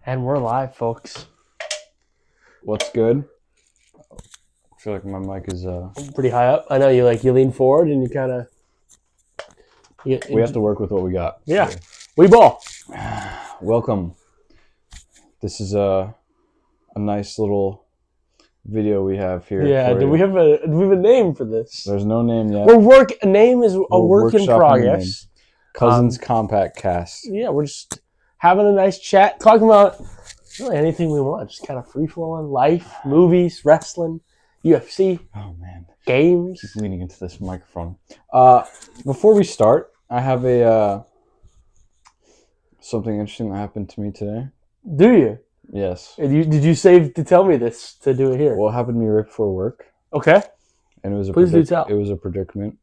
And we're live, folks. What's good? I feel like my mic is Pretty high up. I know you lean forward and you kind of. we have to work with what we got. Yeah, So. we ball. Welcome. This is a nice little video we have here. Yeah, do we have a name for this? There's no name yet. Name is a work in progress. Cousins Compact Cast. Yeah, we're just having a nice chat, talking about really anything we want. Just kind of free flowing life, movies, wrestling, UFC. Oh man, games. Keep leaning into this microphone. Before we start, I have a something interesting that happened to me today. Do you? Yes. Did you save to tell me this to do it here? Well, it happened to me right before work. Okay. And it was Please do tell. It was a predicament.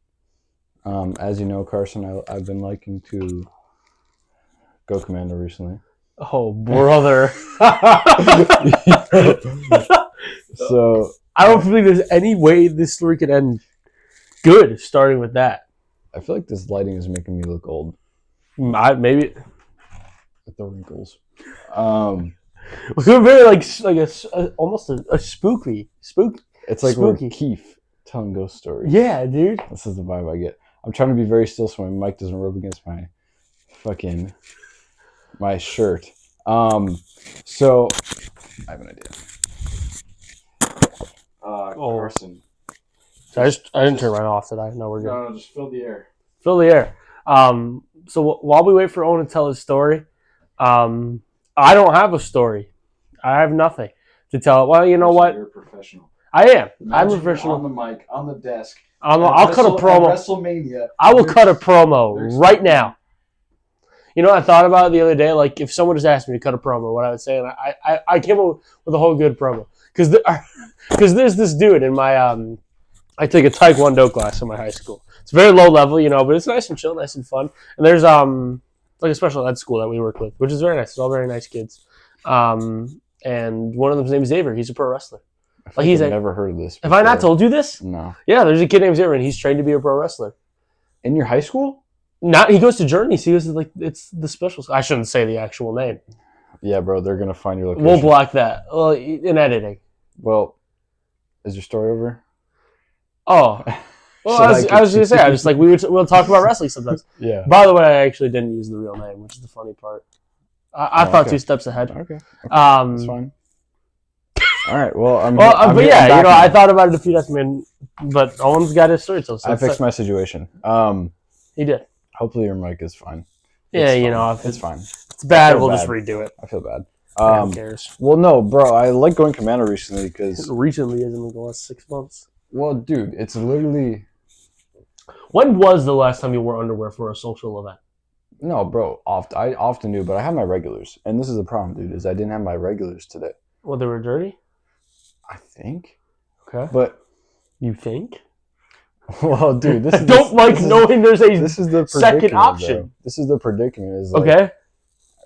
As you know, Carson, I've been liking to go commando recently. Oh, brother. So I don't think there's any way this story could end good, starting with that. I feel like this lighting is making me look old. Maybe. With the wrinkles. It's very almost a spooky. It's like spooky. we're Keith telling ghost stories. Yeah, dude. This is the vibe I get. I'm trying to be very still so my mic doesn't rub against my shirt. So I have an idea. Carson. So I didn't turn mine off, did I? No, we're good. No, just fill the air. Fill the air. So while we wait for Owen to tell his story, I don't have a story. I have nothing to tell. Well, you know what? You're a professional. I am. Imagine I'm a professional. on the mic, on the desk. I'll cut a promo. WrestleMania. I will cut a promo right now. You know what I thought about the other day? Like, if someone just asked me to cut a promo, what I would say, and I came up with a whole good promo. Because there's this dude in my, I take a Taekwondo class in my high school. It's very low level, but it's nice and chill, nice and fun. And there's, like a special ed school that we work with, which is very nice. It's all very nice kids. And one of them's named Xavier. He's a pro wrestler. I've never heard of this before. Have I not told you this? No. Yeah, there's a kid named Xavier, and he's trained to be a pro wrestler. In your high school? He goes to Journeys. He goes to, it's the special school. I shouldn't say the actual name. Yeah, bro, they're going to find your location. We'll block that. Well, in editing. Well, is your story over? Oh. Well, I was going to say, we'll talk about wrestling sometimes. Yeah. By the way, I actually didn't use the real name, which is the funny part. I thought 2 steps ahead. Okay. That's fine. All right. Well, I thought about it a few times, but Owen's got his story. So I fixed my situation. He did. Hopefully your mic is fine. Yeah, If it's fine. It's bad. We'll just redo it. I feel bad. Who cares? Well, no, bro. I like going commando recently because recently is in the last 6 months. Well, dude, it's literally. When was the last time you wore underwear for a social event? No, bro. I often do, but I have my regulars, and this is the problem, dude. Is I didn't have my regulars today. Well, they were dirty. I think. Okay. But you think? Well, dude, this is knowing there's a this is the second option. Bro. This is the predicament. Is okay.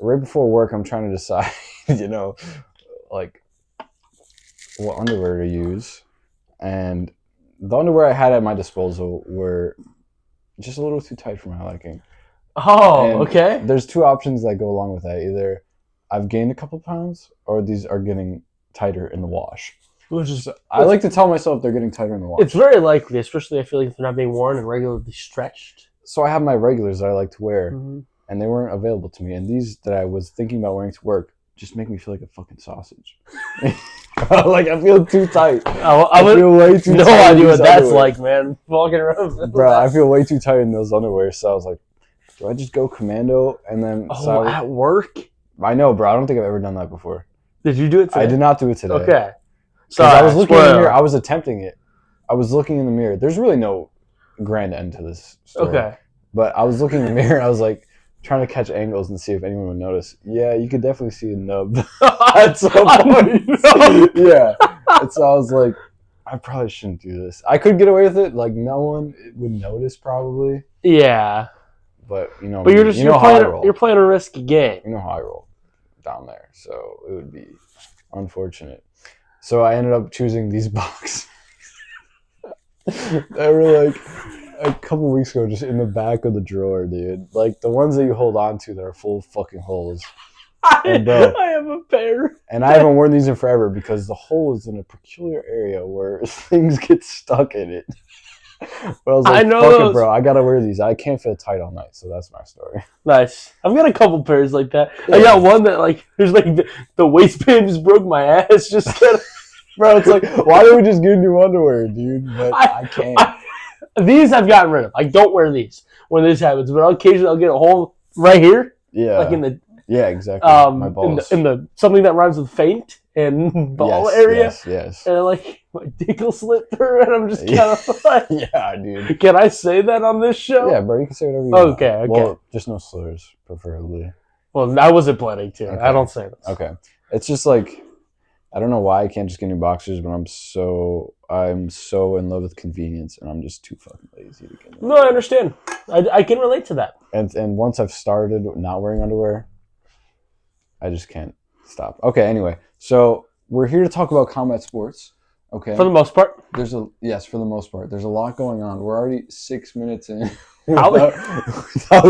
Right before work, I'm trying to decide, what underwear to use, and the underwear I had at my disposal were just a little too tight for my liking. Oh, and okay. There's 2 options that go along with that. Either I've gained a couple pounds, or these are getting tighter in the wash. I like to tell myself they're getting tighter in the wash. It's very likely, especially I feel like if they're not being worn and regularly stretched. So I have my regulars that I like to wear, and they weren't available to me. And these that I was thinking about wearing to work just make me feel like a fucking sausage. I feel too tight. I feel way too tight. No idea what that's like, man. Walking around. Bro, I feel way too tight in those underwear. So I was like, do I just go commando and then... at work? I know, bro. I don't think I've ever done that before. Did you do it today? I did not do it today. Okay. So I was looking in the mirror. I was attempting it. I was looking in the mirror. There's really no grand end to this story. Okay. But I was looking in the mirror and I was like trying to catch angles and see if anyone would notice. Yeah, you could definitely see a nub at some point. Yeah. And so I was like, I probably shouldn't do this. I could get away with it. Like, no one would notice probably. Yeah. But, But you're playing a risky game. You know how I roll down there. So it would be unfortunate. So I ended up choosing these boxes. They were like a couple weeks ago, just in the back of the drawer, dude. Like the ones that you hold on to that are full of fucking holes. And bro, I have a pair. And I haven't worn these in forever because the hole is in a peculiar area where things get stuck in it. But I was like, fuck it, bro. I gotta wear these. I can't fit tight all night, so that's my story. Nice. I've got a couple pairs like that. Yeah. I got one that there's the waistband just broke my ass. Just kind of. Bro, it's like, why don't we just get new underwear, dude? But I can't. These I've gotten rid of. I don't wear these when this happens, but occasionally I'll get a hole right here. Yeah. Like in the. Yeah, exactly. My balls. In the something that rhymes with faint and ball area. Yes. And my dick will slip through, and I'm just kind of like, yeah, dude. Can I say that on this show? Yeah, bro, you can say whatever you want. Okay. Well, just no slurs, preferably. Well, I wasn't planning to. Okay. I don't say this. Okay. It's just like, I don't know why I can't just get new boxers, but I'm so in love with convenience, and I'm just too fucking lazy to get new. No, I understand. I can relate to that. And once I've started not wearing underwear, I just can't stop. Okay, anyway, so we're here to talk about combat sports. Okay. For the most part. Yes, for the most part. There's a lot going on. We're already 6 minutes in without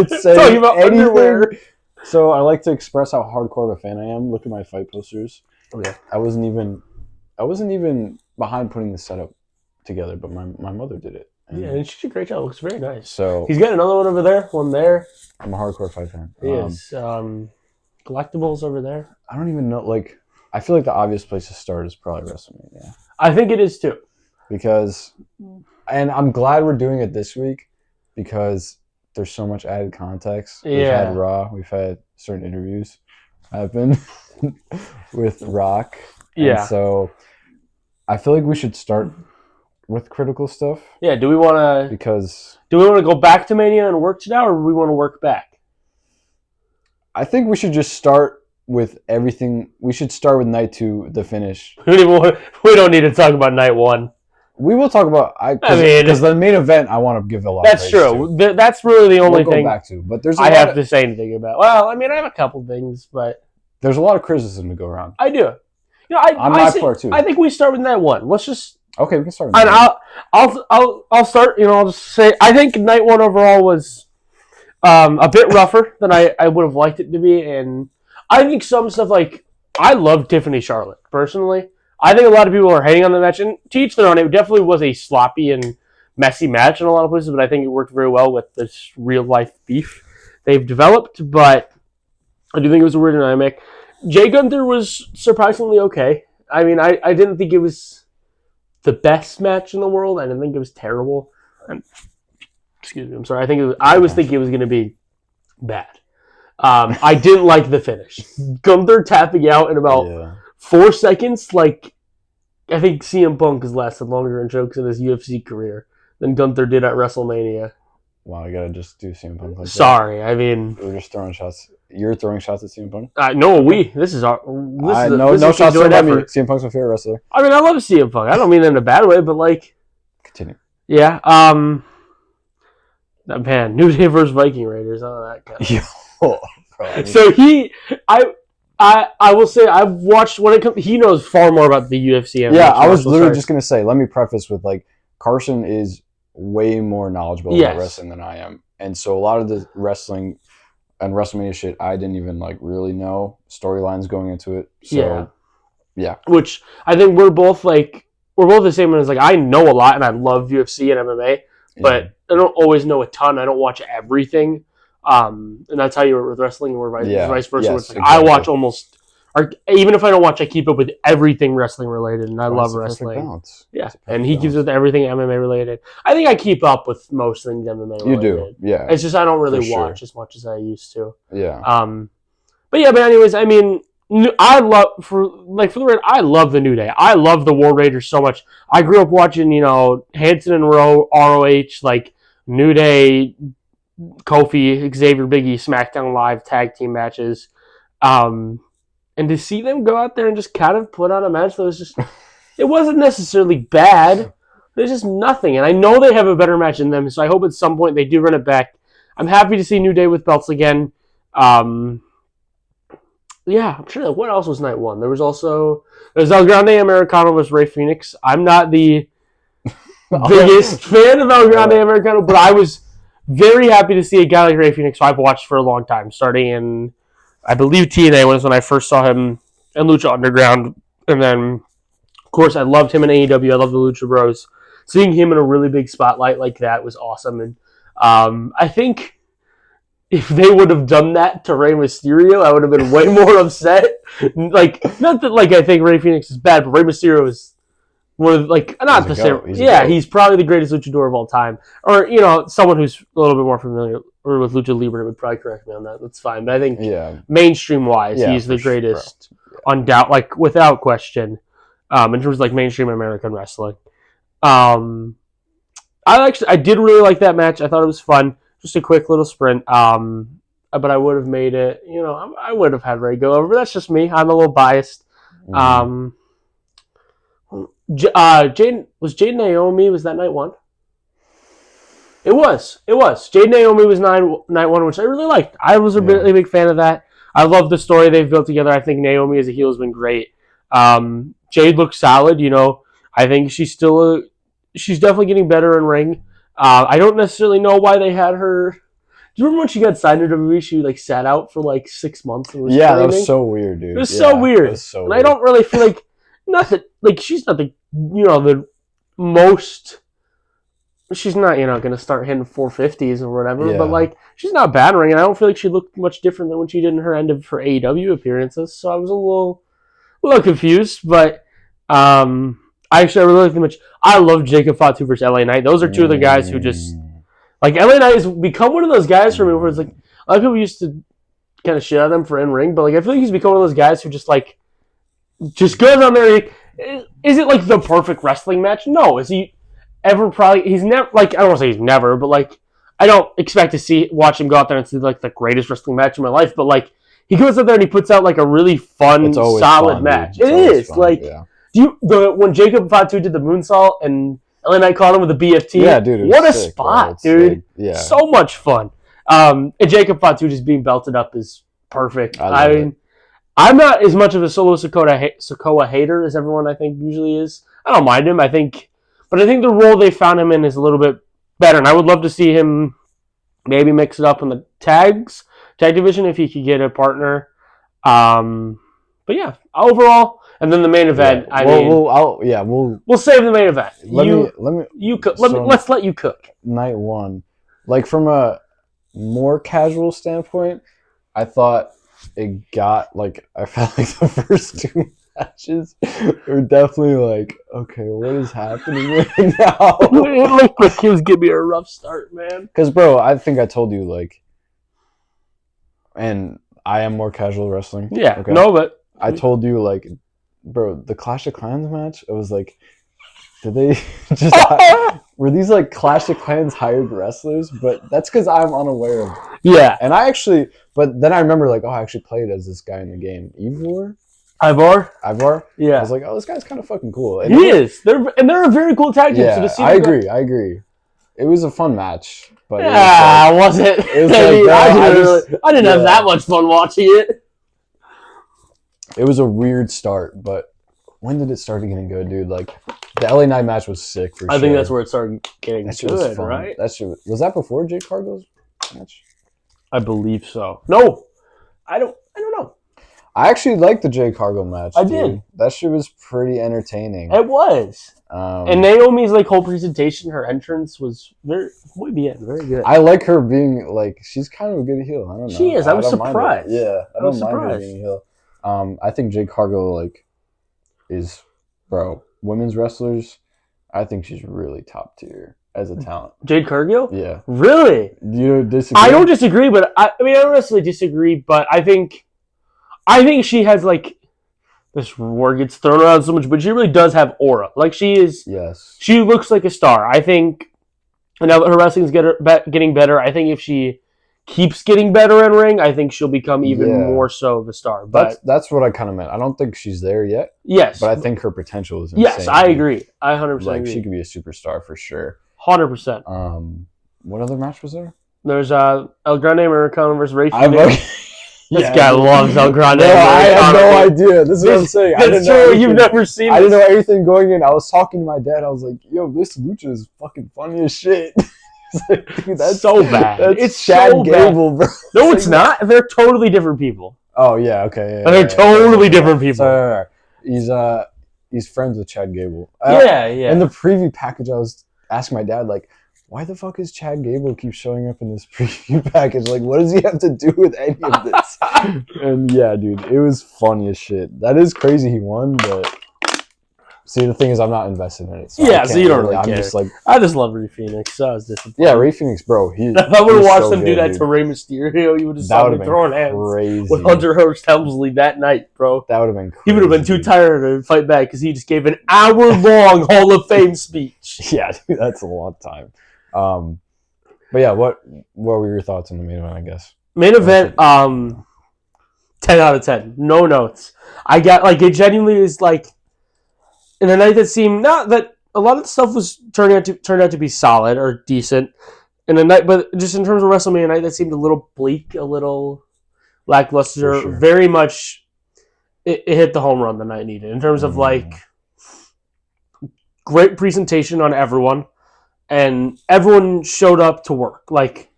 saying about anything. Underwear. So I like to express how hardcore of a fan I am. Look at my fight posters. Okay. I wasn't even behind putting the setup together, but my mother did it. And she did a great job. It looks very nice. So he's got another one over there, one there. I'm a hardcore fight fan. He is. Collectibles over there. I don't even know. Like, I feel like the obvious place to start is probably WrestleMania. I think it is too. And I'm glad we're doing it this week because there's so much added context. Yeah. We've had Raw. We've had certain interviews happen with Rock. Yeah. And so I feel like we should start with critical stuff. Yeah. Do we want to go back to Mania and work to now, or do we want to work back? I think we should just start with everything. We should start with night 2, the finish. We don't need to talk about night 1. We will talk about because the main event I want to give a lot. That's true. That's really the only thing back to. But there's I have to say anything about. Well, I mean, I have a couple things, but there's a lot of criticism to go around. I do. On my part too. I think we start with night 1. Let's just. Okay, we can start with night 1. I'll start. I'll just say I think night 1 overall was. A bit rougher than I would have liked it to be, and I think some stuff I love Tiffany Charlotte personally. I think a lot of people are hating on the match, and to each their own. It definitely was a sloppy and messy match in a lot of places, but I think it worked very well with this real life beef they've developed. But I do think it was a weird dynamic. Jay Gunther was surprisingly okay. I mean, I didn't think it was the best match in the world. I didn't think it was terrible. Excuse me, I'm sorry. I was thinking it was going to be bad. I didn't like the finish. Gunther tapping out in about 4 seconds. I think CM Punk has lasted longer in chokes in his UFC career than Gunther did at WrestleMania. Wow, I gotta just do CM Punk like Sorry, I mean... We're just throwing shots. You're throwing shots at CM Punk? No, This is our... No shots at me. CM Punk's my favorite wrestler. I mean, I love CM Punk. I don't mean that in a bad way, but Continue. Yeah, man, New Day versus Viking Raiders. Oh, that kind of. So I will say I've watched when it comes. He knows far more about the UFC. Yeah, I was literally just gonna say. Let me preface with Carson is way more knowledgeable about wrestling than I am, and so a lot of the wrestling and WrestleMania shit I didn't even really know storylines going into it. So yeah. Which I think we're both the same. As I know a lot and I love UFC and MMA, but I don't always know a ton. I don't watch everything. And that's how you were with wrestling, or vice versa. Yes, exactly. I watch almost, or even if I don't watch, I keep up with everything wrestling related, and I love wrestling. Yeah, and he keeps with everything MMA related. I think I keep up with most things MMA related. You do, yeah. It's just I don't really watch as much as I used to. Yeah. But anyways, I mean, I love I love the New Day. I love the War Raiders so much. I grew up watching, Hanson and ROH, New Day, Kofi, Xavier, Biggie, SmackDown Live tag team matches. And to see them go out there and just kind of put on a match that was just, it wasn't necessarily bad. There's just nothing. And I know they have a better match in them, so I hope at some point they do run it back. I'm happy to see New Day with belts again. Yeah, I'm sure. What else was night 1? There's El Grande Americano versus Rey Fenix. I'm not the biggest fan of El Grande Americano, but I was very happy to see a guy like Rey Fenix, who I've watched for a long time, starting in I believe TNA was when I first saw him in Lucha Underground. And then, of course, I loved him in AEW. I love the Lucha Bros. Seeing him in a really big spotlight like that was awesome. And I think if they would have done that to Rey Mysterio, I would have been way more upset. Like, not that I think Rey Fenix is bad, but Rey Mysterio is one of not the same. Yeah, he's probably the greatest luchador of all time. Or someone who's a little bit more familiar with Lucha Libre would probably correct me on that. That's fine. But I think mainstream wise, he's the greatest, without question. In terms of mainstream American wrestling. I did really like that match. I thought it was fun. Just a quick little sprint. But I would have made it. I would have had Ray go over. But that's just me. I'm a little biased. Jade Naomi was that night one? It was. Jade Naomi was night one, which I really liked. I was a really big fan of that. I love the story they've built together. I think Naomi as a heel has been great. Jade looks solid. I think she's definitely getting better in ring. I don't necessarily know why they had her. Do you remember when she got signed to WWE? She sat out for 6 months. And was that was so weird, dude. It was so weird. And I don't really feel she's not the most. She's not going to start hitting 450s or whatever. But she's not bad in ring, and I don't feel like she looked much different than when she did in her end of her AEW appearances. So I was a little confused, but I really like the match. I love Jacob Fatu versus LA Knight. Those are two of the guys who just LA Knight has become one of those guys for me where it's a lot of people used to kind of shit on him for in ring, but I feel like he's become one of those guys who just goes on there. Is it the perfect wrestling match? No. Is he ever probably? He's never I don't want to say he's never, but I don't expect to watch him go out there and see the greatest wrestling match in my life. But he goes out there and he puts out a really fun, solid match. It is when Jacob Fatu did the moonsault and LA Knight caught him with the BFT. Yeah, dude. What a spot, dude! So much fun. And Jacob Fatu just being belted up is perfect. I'm not as much of a Solo Sikoa hater as everyone I think usually is. I don't mind him. But I think the role they found him in is a little bit better, and I would love to see him maybe mix it up in the tag division if he could get a partner. But yeah, overall, and then the main event. We'll save the main event. Let's let you cook. Night one, from a more casual standpoint, I thought it got I felt the first two matches were definitely okay, what is happening right now? It looked like he was giving me a rough start, man. Because, bro, I think I told you and I am more casual wrestling. Yeah, okay? No, but I told you bro, the Clash of Clans match. It was did they just were these Clash of Clans hired wrestlers? But that's because I'm unaware of. Yeah, and but then I remember I actually played as this guy in the game, Ivor. Yeah, I was oh, this guy's kind of fucking cool. And he is. They're a very cool tag team. Yeah, so I agree. It was a fun match, but was it? It was I didn't have that much fun watching it. It was a weird start, but when did it start getting good, dude? The LA Knight match was sick for sure. I think that's where it started getting good, right? Was that before Jake Cargill's match? I believe so. No, I don't know. I actually liked the Jade Cargill match. I did. That shit was pretty entertaining. It was. And Naomi's whole presentation, her entrance was very good. I like her being she's kind of a good heel. I don't know. She is. I was surprised. Yeah, I don't mind her being a heel. I think Jade Cargill is, bro, women's wrestlers. I think she's really top tier as a talent. Jade Cargill? Yeah. Really? Do you disagree? I don't disagree, but I don't necessarily disagree, but I think she has this word gets thrown around so much, but she really does have aura. She is. Yes. She looks like a star. I think now that her wrestling's getting better, I think if she keeps getting better in ring, I think she'll become even more so of a star. But that's what I kind of meant. I don't think she's there yet. Yes. But I think her potential is insane. Yes, I agree. I 100% agree. She could be a superstar for sure. 100%. What other match was there? There's El Grande Americano versus Ray Phoenix. This guy loves El Grande. No, I had no idea. This is what I'm saying. That's true. You've never seen I didn't know anything going in. I was talking to my dad. I was like, yo, this lucha is fucking funny as shit. Dude, that's so bad. It's Chad so Gable, bad. bro. No, it's not. They're totally different people. Oh yeah, okay. And they're totally different people. So, he's friends with Chad Gable. Yeah. In the preview package, I was asking my dad, like, why the fuck is Chad Gable keep showing up in this preview package? Like, what does he have to do with any of this? And yeah, dude, it was funny as shit. That is crazy he won, but see, the thing is, I'm not invested in it. So yeah, so you don't really I'm care. just like, I just love Rey Fenix. So I was disappointed. Yeah, Rey Fenix, bro. If I would have watched them do that to Rey Mysterio, you would have saw me throwing hands with Hunter Hearst Helmsley that night, bro. That would have been crazy. He would have been too tired to fight back because he just gave an hour-long Hall of Fame speech. Yeah, dude, that's a long time. But yeah, what were your thoughts on the main event, I guess? Main event, 10 out of 10. No notes. I got, like, it genuinely is, like, in a night that seemed, not that a lot of the stuff was turned out to be solid or decent in a night, but just in terms of WrestleMania night, that seemed a little bleak, a little lackluster. Sure. Very much, it hit the home run the night needed in terms of, like, great presentation on everyone. And everyone showed up to work, like,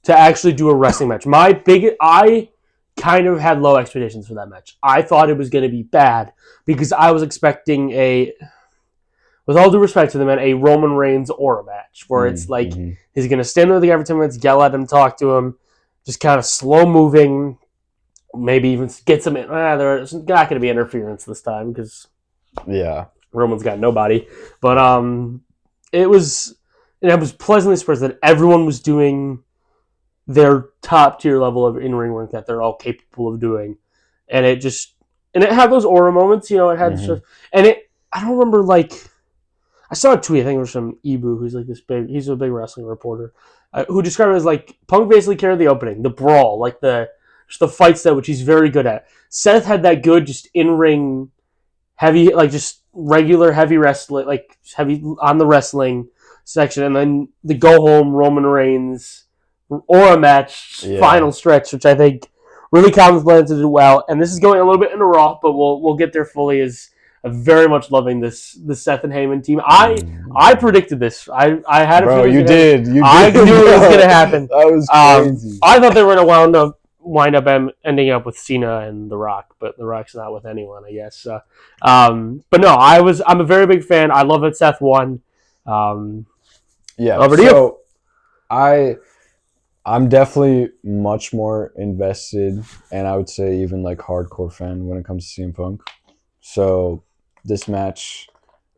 to actually do a wrestling match. I kind of had low expectations for that match. I thought it was going to be bad because I was expecting with all due respect to the man, a Roman Reigns aura match where it's like he's going to stand there with the guy for 10 minutes, yell at him, talk to him, just kind of slow moving, maybe even get some. There's not going to be interference this time because Roman's got nobody. But it was. And I was pleasantly surprised that everyone was doing their top tier level of in-ring work that they're all capable of doing. And it had those aura moments, you know, it had I don't remember, like, I saw a tweet, I think it was from Ibu, who's like he's a big wrestling reporter, who described it as like, Punk basically carried the opening, the brawl, like the fight set, which he's very good at. Seth had that good, just in-ring, heavy, like just regular heavy wrestling, like heavy on the wrestling section, and then the go home Roman Reigns aura match final stretch, which I think really complemented it well. And this is going a little bit into Raw, but we'll get there fully. Is very much loving the Seth and Heyman team. I predicted this. I had a feeling. You did. I knew it was going to happen. That was crazy. I thought they were going to wind up ending up with Cena and The Rock, but The Rock's not with anyone, I guess. But no, I'm a very big fan. I love that Seth won. Over to you. I'm definitely much more invested, and I would say even like hardcore fan when it comes to CM Punk. So this match,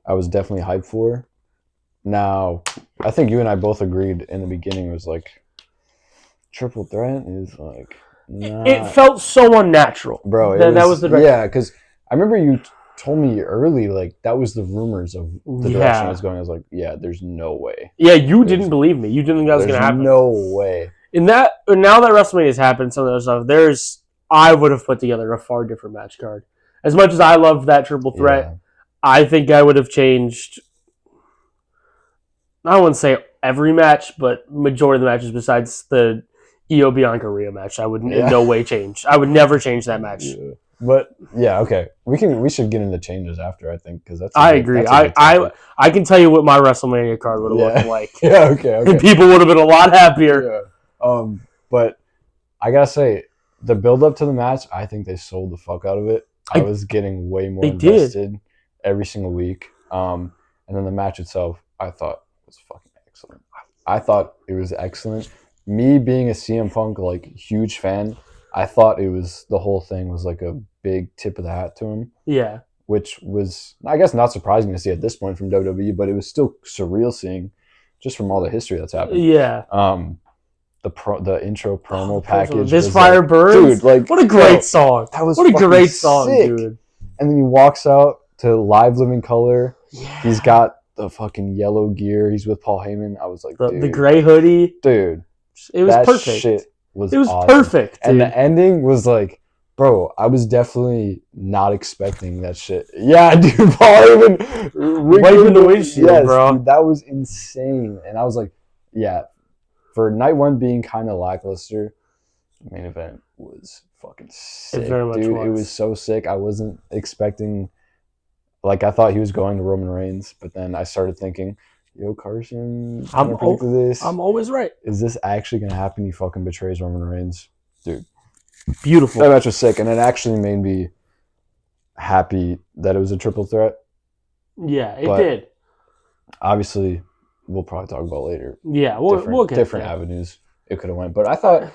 I was definitely hyped for. Now, I think you and I both agreed in the beginning, it was like, triple threat is like, nah. It felt so unnatural. Bro, that was the direction. Yeah, because I remember you told me early, like, that was the rumors of the direction I was going. I was like, yeah, there's no way. Yeah, you didn't believe me. You didn't think that was going to happen. No way. Now that WrestleMania has happened, some of those stuff, I would have put together a far different match card. As much as I loved that triple threat, I think I would have changed, I wouldn't say every match, but majority of the matches besides the Io Bianca Rhea match, I would in no way change. I would never change that match. Yeah. But okay, we should get into changes after, I think, because that's. I agree. I can tell you what my WrestleMania card would have looked like. Okay. And people would have been a lot happier. Yeah. But I gotta say, the build up to the match, I think they sold the fuck out of it. I was getting way more invested every single week. And then the match itself, I thought was fucking excellent. I thought it was excellent. Me being a CM Punk like huge fan, I thought the whole thing was like a big tip of the hat to him. Yeah. Which was, I guess, not surprising to see at this point from WWE, but it was still surreal seeing just from all the history that's happened. Yeah. The intro promo package. This Fire Burns? Dude, like, what a great song. That was what a great sick. Song, dude. And then he walks out to Live Living Color. Yeah. He's got the fucking yellow gear. He's with Paul Heyman. I was like, dude. The gray hoodie. Dude. It was perfect. Shit was awesome. Perfect. Dude. And the ending was like, bro, I was definitely not expecting that shit. Yeah, dude, Paul Heyman wiping the windshield, bro. Dude, that was insane. And I was like, yeah, for night one being kind of lackluster, the main event was fucking sick, dude. It was so sick. I wasn't expecting, like, I thought he was going to Roman Reigns, but then I started thinking, yo, Carson, I'm always right. Is this actually going to happen? He fucking betrays Roman Reigns. Dude, Beautiful. That match was sick, and it actually made me happy that it was a triple threat. Yeah, it did. Obviously, we'll probably talk about later. Yeah, we'll get different there. avenues it could have went, but I thought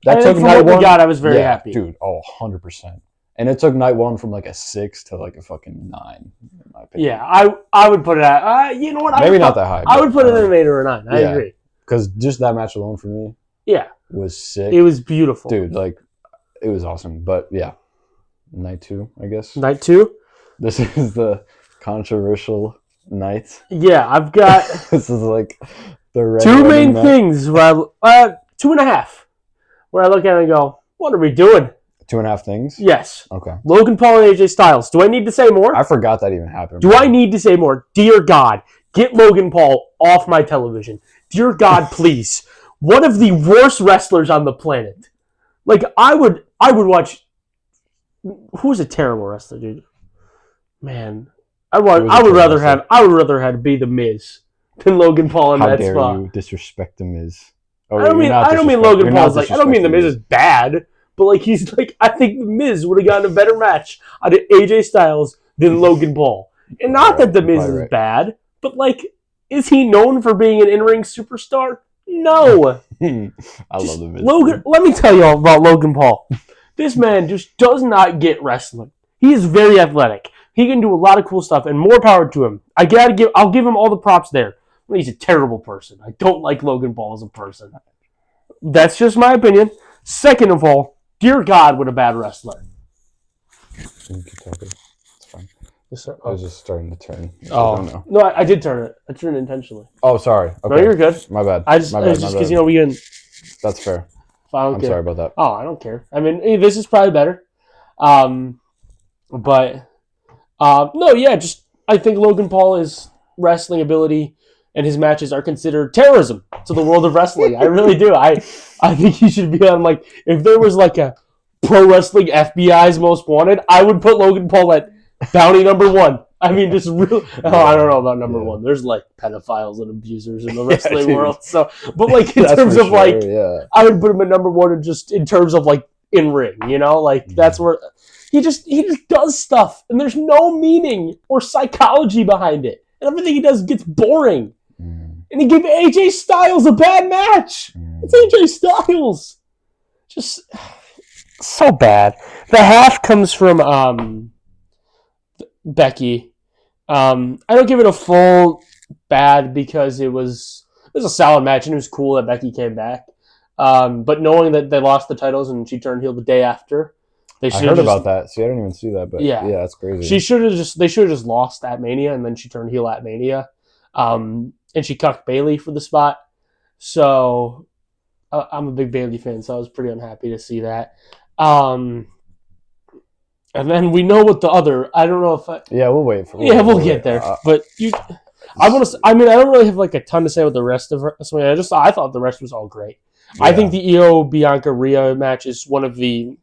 that took night one. I was very happy, dude. 100%. And it took night one from like a 6 to like a fucking 9. In my opinion. Yeah, I would put it at. You know what? Maybe not that high. I would put it in an 8 or a 9. I agree. Because just that match alone for me, was sick. It was beautiful, dude. Like, it was awesome. But yeah, night 2, I guess. Night 2. This is the controversial night. Yeah, I've got. This is like the 2 main things. Where 2.5. Where I look at it and go, what are we doing? 2.5 things? Yes. Okay. Logan Paul and AJ Styles. Do I need to say more? I forgot that even happened. Do I need to say more? Dear God, get Logan Paul off my television. Dear God, please. One of the worst wrestlers on the planet. Like, I would watch. Who's a terrible wrestler, dude? Man, I would rather have be the Miz than Logan Paul in that spot. How dare you disrespect the Miz? I don't mean Logan Paul's like. I don't mean the Miz is bad. But, like, he's like, I think The Miz would have gotten a better match out of AJ Styles than Logan Paul. And not that The Miz is bad, but, like, is he known for being an in-ring superstar? No. I love The Miz. Let me tell you all about Logan Paul. This man just does not get wrestling. He is very athletic. He can do a lot of cool stuff, and more power to him. I'll give him all the props there. He's a terrible person. I don't like Logan Paul as a person. That's just my opinion. Second of all, dear God, what a bad wrestler. You keep talking. It's fine. Yes, I was just starting to turn. Oh. No, I did turn it. I turned it intentionally. Oh, sorry. Okay. No, you're good. My bad. Just because, we didn't. That's fair. I'm sorry about that. Oh, I don't care. I mean, this is probably better. But, I think Logan Paul's wrestling ability and his matches are considered terrorism to the world of wrestling. I really do. I think he should be on, like, if there was, like, a pro wrestling FBI's most wanted, I would put Logan Paul at bounty number 1. I mean, just real. Oh, I don't know about number 1. There's, like, pedophiles and abusers in the wrestling world. So, but, like, in terms of, like, I would put him at number 1 and just in terms of, like, in ring, like, that's where he just does stuff and there's no meaning or psychology behind it. And everything he does gets boring. And he gave AJ Styles a bad match. It's AJ Styles. Just so bad. The half comes from Becky. I don't give it a full bad because it was a solid match and it was cool that Becky came back. But knowing that they lost the titles and she turned heel the day after, I heard about that. See, I didn't even see that, but yeah, that's crazy. They should have just lost at Mania and then she turned heel at Mania. And she cucked Bayley for the spot. So I'm a big Bayley fan, so I was pretty unhappy to see that. And then we know what the other. I don't know if. We'll wait for. We'll get there. But I don't really have like a ton to say with the rest of WrestleMania. I thought the rest was all great. Yeah. I think the Io Bianca Rhea match is one of the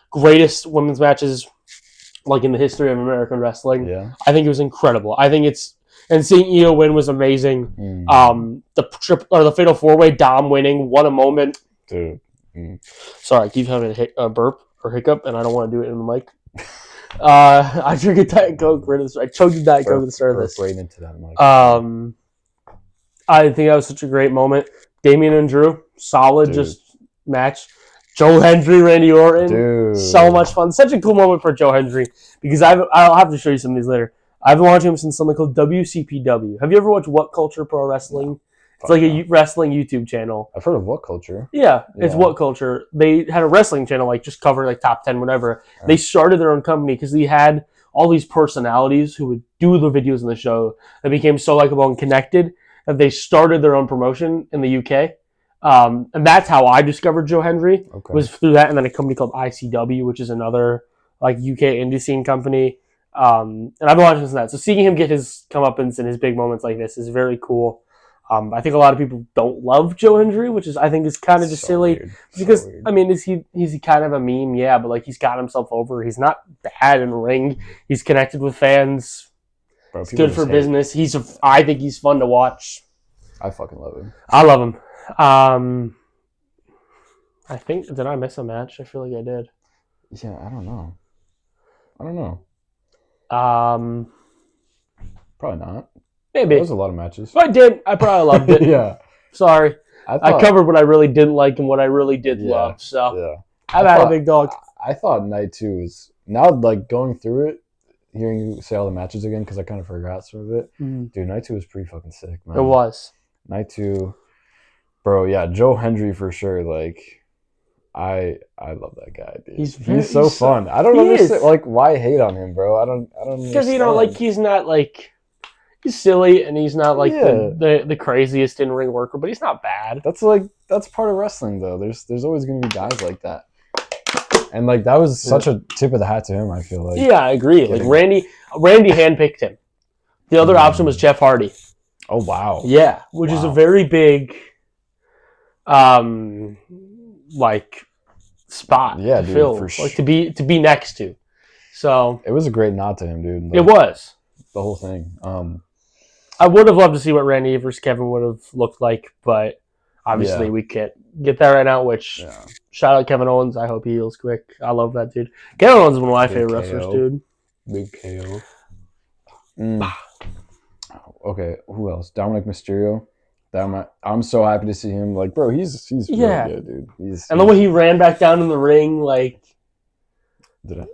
greatest women's matches, like in the history of American wrestling. Yeah. I think it was incredible. I think it's. And seeing Io win was amazing. The Fatal 4-Way, Dom winning, what a moment. Dude. Sorry, I keep having a burp or hiccup, and I don't want to do it in the mic. I drank a Diet Coke right at the start. I choked a Diet Coke at the start of this. Right into that mic. I think that was such a great moment. Damian and Drew, solid just match. Joe Hendry, Randy Orton, dude. So much fun. Such a cool moment for Joe Hendry because I'll have to show you some of these later. I've been watching him since something called WCPW. Have you ever watched What Culture Pro Wrestling? It's like a wrestling YouTube channel. I've heard of What Culture. Yeah, it's What Culture. They had a wrestling channel, like just cover like top 10, whatever. Yeah. They started their own company because they had all these personalities who would do the videos in the show that became so likable and connected that they started their own promotion in the UK. And that's how I discovered Joe Hendry, was through that, and then a company called ICW, which is another like UK indie scene company. And I've been watching that. So seeing him get his comeuppance and his big moments like this is very cool. I think a lot of people don't love Joe Hendry, which is I think is kind of just silly. Weird. Because I mean, is he kind of a meme? Yeah, but like he's got himself over. He's not bad in the ring. He's connected with fans. Bro, it's good for business. I think he's fun to watch. I fucking love him. I love him. I think, did I miss a match? I feel like I did. Yeah, I don't know. Probably not. Maybe. There was a lot of matches. If I did, I probably loved it. Yeah. Sorry. I covered what I really didn't like and what I really did love. So, yeah. I've had a big dog. I thought night 2 was, now like going through it, hearing you say all the matches again, because I kind of forgot some of it. Dude, night 2 was pretty fucking sick, man. It was. Night 2, bro, yeah, Joe Hendry for sure. Like, I love that guy, dude. He's so fun. I don't understand, like, why hate on him, bro? I don't because, you know, like, he's not, like, he's silly, and he's not, like, the craziest in-ring worker, but he's not bad. That's part of wrestling, though. There's always going to be guys like that. And, like, that was such a tip of the hat to him, I feel like. Yeah, I agree. Like, Randy handpicked him. The other option was Jeff Hardy. Oh, wow. Yeah, which is a very big, like, spot to fill. For sure. Like, to be next to. So it was a great nod to him, dude. Like, it was. The whole thing. I would have loved to see what Randy versus Kevin would have looked like, but obviously we can't get that right now, which shout out Kevin Owens. I hope he heals quick. I love that dude. Kevin Owens is one of my favorite wrestlers, dude. Big KO. Okay, who else? Dominic Mysterio. I'm so happy to see him. Like, bro, he's really good, dude. And the way he ran back down in the ring, like...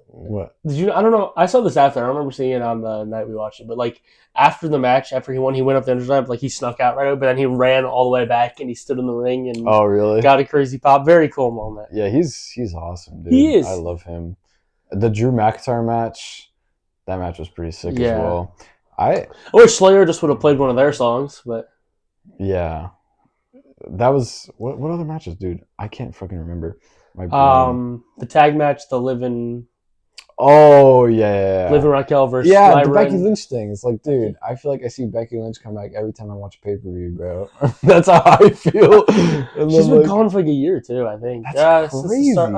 What? Did you? I don't know. I saw this after. I don't remember seeing it on the night we watched it. But, like, after the match, after he won, he went up the entrance ramp. Like, he snuck out right away, but then he ran all the way back, and he stood in the ring and got a crazy pop. Very cool moment. Yeah, he's awesome, dude. He is. I love him. The Drew McIntyre match, that match was pretty sick as well. I wish Slayer just would have played one of their songs, but... Yeah. That was... What other matches, dude? I can't fucking remember. The tag match, the Living... Oh, yeah. Living Raquel versus the Becky Lynch thing. It's like, dude, I feel like I see Becky Lynch come back every time I watch a pay-per-view, bro. That's how I feel. She's been gone for like a year, too, I think. That's crazy. I don't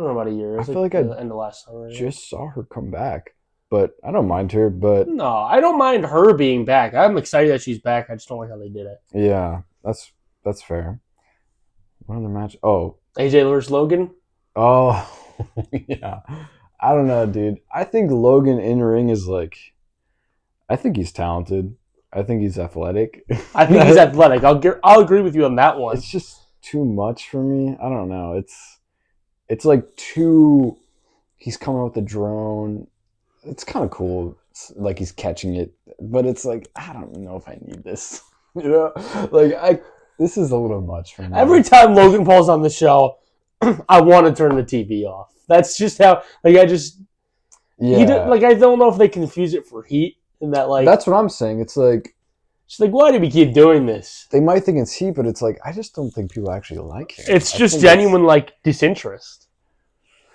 know about a year. I feel like I the end of last summer. Just saw her come back. But I don't mind her, but... No, I don't mind her being back. I'm excited that she's back. I just don't like how they did it. Yeah, that's fair. What other match? Oh. AJ versus Logan? Oh, yeah. I don't know, dude. I think Logan in ring is like... I think he's talented. I think he's athletic. I think he's athletic. I'll agree with you on that one. It's just too much for me. I don't know. It's like too... He's coming with the drone... It's kind of cool, like he's catching it, but it's like, I don't know if I need this, you know? Like, this is a little much for me. Every time Logan Paul's on the show, I want to turn the TV off. That's just how, like, I don't know if they confuse it for heat, and that, like... That's what I'm saying, it's like... why do we keep doing this? They might think it's heat, but it's like, I just don't think people actually like him. It's just genuine, like, disinterest.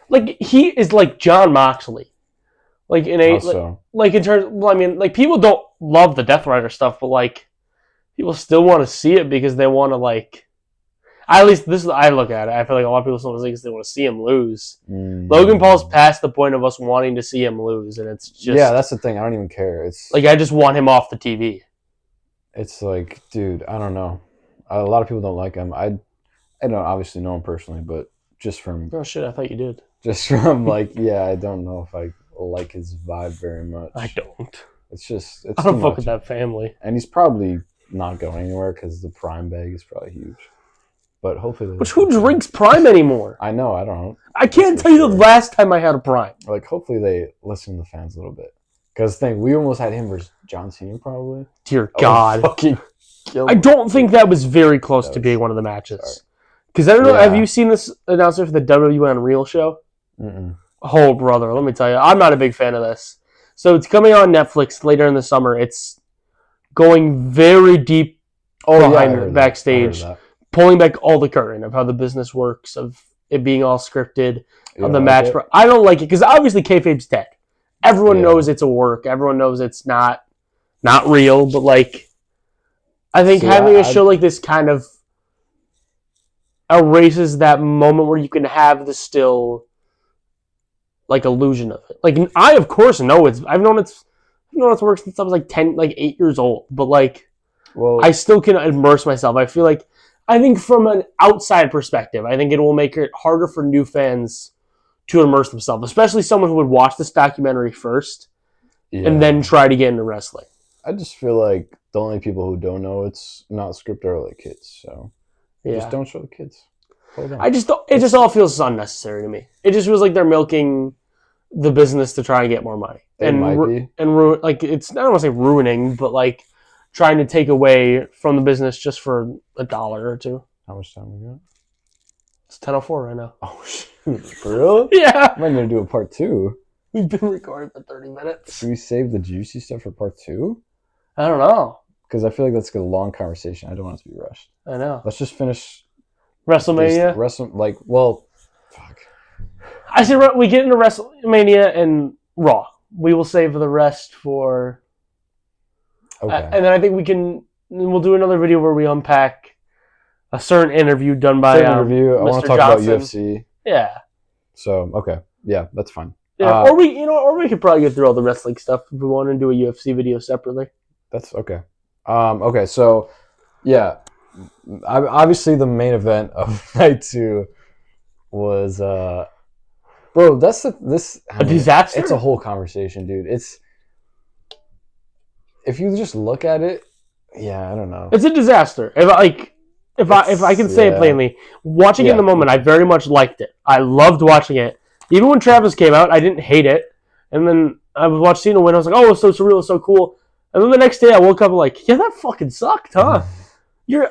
Like, he is like John Moxley. Like in in terms, well, I mean, like people don't love the Death Rider stuff, but like people still want to see it because they want to like. At least this is I look at it. I feel like a lot of people still think they want to see him lose. Logan Paul's past the point of us wanting to see him lose, and it's just that's the thing. I don't even care. It's like I just want him off the TV. It's like, dude, I don't know. A lot of people don't like him. I don't obviously know him personally, but just from oh shit, I thought you did. Just from like I don't know if I like his vibe very much. I don't. It's just I don't fuck with that family. And he's probably not going anywhere because the Prime bag is probably huge. But hopefully... Which who drinks Prime anymore? I know, I don't. I can't tell you the last time I had a Prime. Like, hopefully they listen to the fans a little bit. Because we almost had him versus John Cena probably. Dear God. Fucking I don't think that was very close to being one of the matches. Because I don't know, have you seen this announcement for the WWE Unreal show? Mm-mm. Oh, brother, let me tell you. I'm not a big fan of this. So it's coming on Netflix later in the summer. It's going very deep backstage, pulling back all the curtain of how the business works, of it being all scripted, of the match. I don't like it because obviously kayfabe's dead. Everyone knows it's a work. Everyone knows it's not real. But like, I think having a show like this kind of erases that moment where you can have the still... like illusion of it. Like I of course know I've known it's work since I was like 8 years old. But like I still can immerse myself. I feel like I think from an outside perspective, I think it will make it harder for new fans to immerse themselves, especially someone who would watch this documentary first and then try to get into wrestling. I just feel like the only people who don't know it's not scripted are like kids, so just don't show the kids. Hold on. It just all feels unnecessary to me. It just feels like they're milking the business to try and get more money. And ruin, like, it's, I don't want to say ruining, but like trying to take away from the business just for $1 or $2. How much time we got? It's 10:04 right now. Oh shoot! For real? Yeah. I'm gonna do a part 2. We've been recording for 30 minutes. Should we save the juicy stuff for part 2? I don't know. Because I feel like that's a long conversation. I don't want it to be rushed. I know. Let's just finish WrestleMania. Fuck. I say we get into WrestleMania and Raw. We will save the rest for. Okay. And then I think we'll do another video where we unpack a certain interview done by interview. I want to talk Johnson. about UFC. Yeah. So okay, yeah, that's fine. Yeah, or we could probably get through all the wrestling stuff if we want to do a UFC video separately. That's okay. Okay, so yeah, obviously the main event of night 2 was bro. A disaster. It's a whole conversation, dude. It's if you just look at it, yeah, I don't know. It's a disaster. If I can say it plainly, watching it in the moment, I very much liked it. I loved watching it. Even when Travis came out, I didn't hate it. And then I watched Cena win. I was like, oh, it's so surreal, it's so cool. And then the next day I woke up and like, yeah, that fucking sucked, huh?